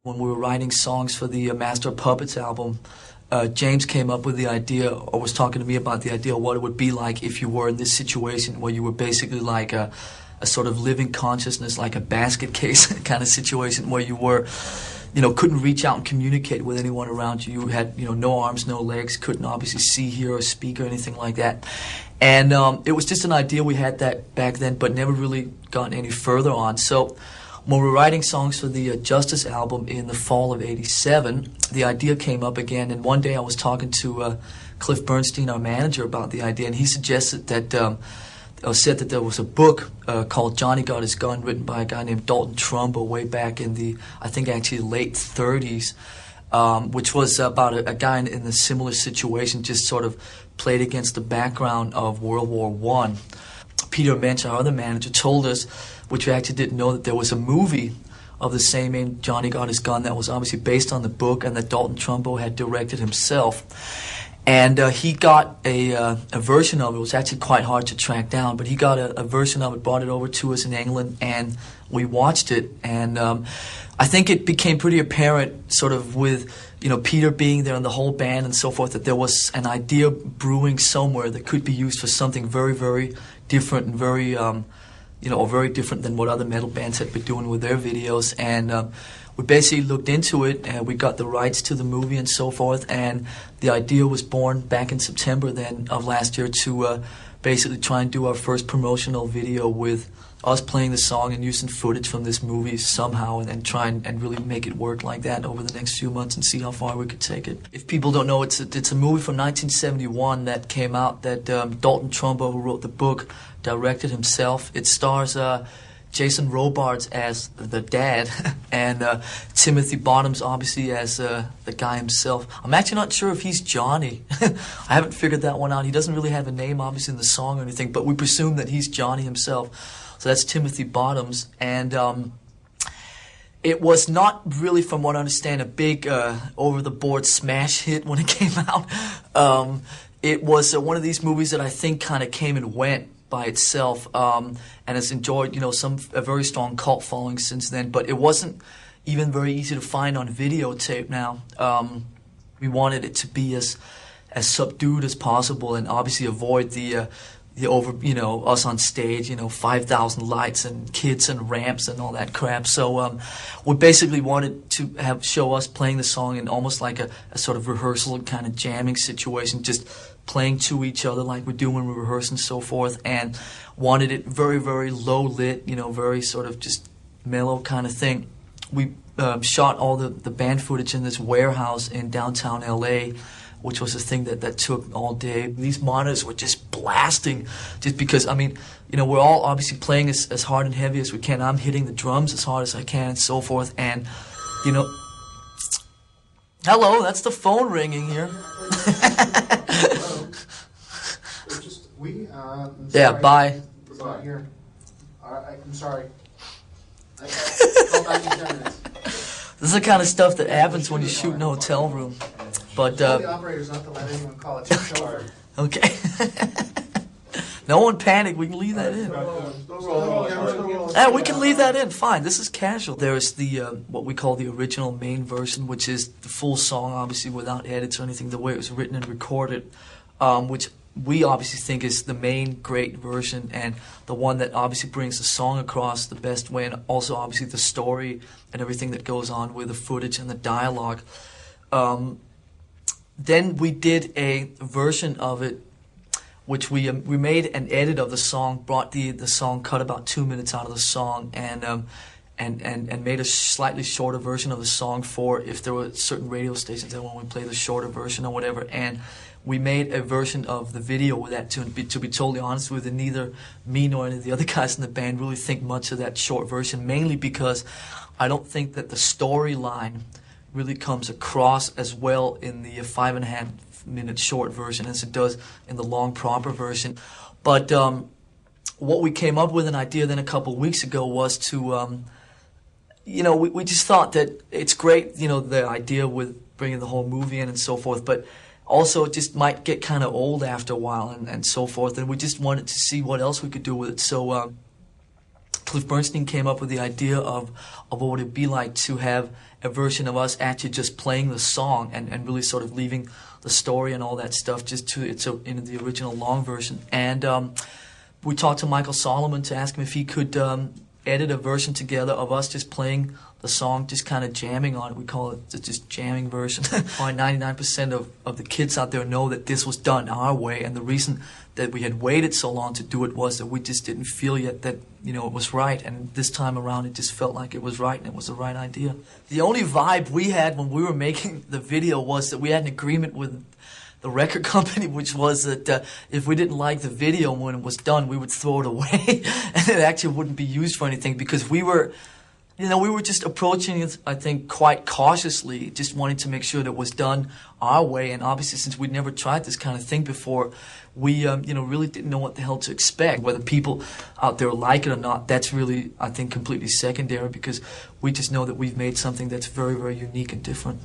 When we were writing songs for the Master of Puppets album, James came up with the idea, or was talking to me about the idea of what it would be like if you were in this situation where you were basically like a sort of living consciousness, like a basket case kind of situation where you were, couldn't reach out and communicate with anyone around you. You had, no arms, no legs, couldn't obviously see, hear, or speak or anything like that. And it was just an idea we had that back then, but never really gotten any further on. So when we were writing songs for the Justice album in the fall of '87, the idea came up again, and one day I was talking to Cliff Bernstein, our manager, about the idea, and he suggested that, said that there was a book called Johnny Got His Gun, written by a guy named Dalton Trumbo way back in the, I think actually late 30s, which was about a guy in a similar situation, just sort of played against the background of World War I. Peter Mensch, our other manager, told us, which we actually didn't know, that there was a movie of the same name, Johnny Got His Gun, that was obviously based on the book and that Dalton Trumbo had directed himself. And he got a version of it. It was actually quite hard to track down, but he got a version of it, brought it over to us in England, and we watched it. And I think it became pretty apparent, sort of with Peter being there and the whole band and so forth, that there was an idea brewing somewhere that could be used for something very, very different and very very different than what other metal bands had been doing with their videos. And we basically looked into it, and we got the rights to the movie and so forth, and the idea was born back in September then of last year to basically try and do our first promotional video with us playing the song and using footage from this movie somehow, and then try and really make it work like that over the next few months and see how far we could take it. If people don't know, it's a movie from 1971 that came out that Dalton Trumbo, who wrote the book, directed himself. It stars Jason Robards as the dad, and Timothy Bottoms obviously as the guy himself. I'm actually not sure if he's Johnny. I haven't figured that one out. He doesn't really have a name obviously in the song or anything, but we presume that he's Johnny himself. So that's Timothy Bottoms, and it was not really, from what I understand, a big over-the-board smash hit when it came out. It was one of these movies that I think kind of came and went by itself, and has enjoyed, a very strong cult following since then. But it wasn't even very easy to find on videotape now. We wanted it to be as subdued as possible, and obviously avoid the over, us on stage, 5,000 lights and kids and ramps and all that crap. So we basically wanted to show us playing the song in almost like a sort of rehearsal kind of jamming situation, just playing to each other like we do when we rehearse and so forth, and wanted it very, very low lit, very sort of just mellow kind of thing. We shot all the band footage in this warehouse in downtown LA, which was a thing that took all day. These monitors were just blasting, just because, we're all obviously playing as hard and heavy as we can. I'm hitting the drums as hard as I can and so forth, and, hello, that's the phone ringing here. Yeah, bye. It's not here. I'm sorry. Call back in 10 minutes. This is the kind of stuff that happens when you shoot in a hotel room. But tell the operators not to let anyone call. It's your show. Okay. No one panic. We can leave that in. Yeah, we can leave that in. Fine. This is casual. There's the what we call the original main version, which is the full song, obviously without edits or anything, the way it was written and recorded, which we obviously think is the main great version, and the one that obviously brings the song across the best way, and also obviously the story and everything that goes on with the footage and the dialogue. Then we did a version of it, which we made an edit of the song, brought the song, cut about 2 minutes out of the song, and made a slightly shorter version of the song for if there were certain radio stations that want to play the shorter version or whatever. And we made a version of the video with that tune. To be totally honest with you, neither me nor any of the other guys in the band really think much of that short version, mainly because I don't think that the storyline really comes across as well in the 5.5 minute short version as it does in the long proper version. But what we came up with an idea then a couple of weeks ago was to, we just thought that it's great, the idea with bringing the whole movie in and so forth, but also it just might get kind of old after a while and so forth, and we just wanted to see what else we could do with it. So Cliff Bernstein came up with the idea of what would it be like to have a version of us actually just playing the song and really sort of leaving the story and all that stuff just to in the original long version. And we talked to Michael Solomon to ask him if he could edit a version together of us just playing the song, just kind of jamming on it. We call it the just jamming version. 99% of the kids out there know that this was done our way, and the reason that we had waited so long to do it was that we just didn't feel yet that, you know, it was right, and this time around it just felt like it was right and it was the right idea. The only vibe we had when we were making the video was that we had an agreement with the record company, which was that if we didn't like the video when it was done, we would throw it away and it actually wouldn't be used for anything, because we were, you know, we were just approaching it, I think, quite cautiously, just wanting to make sure that it was done our way. And obviously, since we'd never tried this kind of thing before, we, you know, really didn't know what the hell to expect. Whether people out there like it or not, that's really, I think, completely secondary, because we just know that we've made something that's very, very unique and different.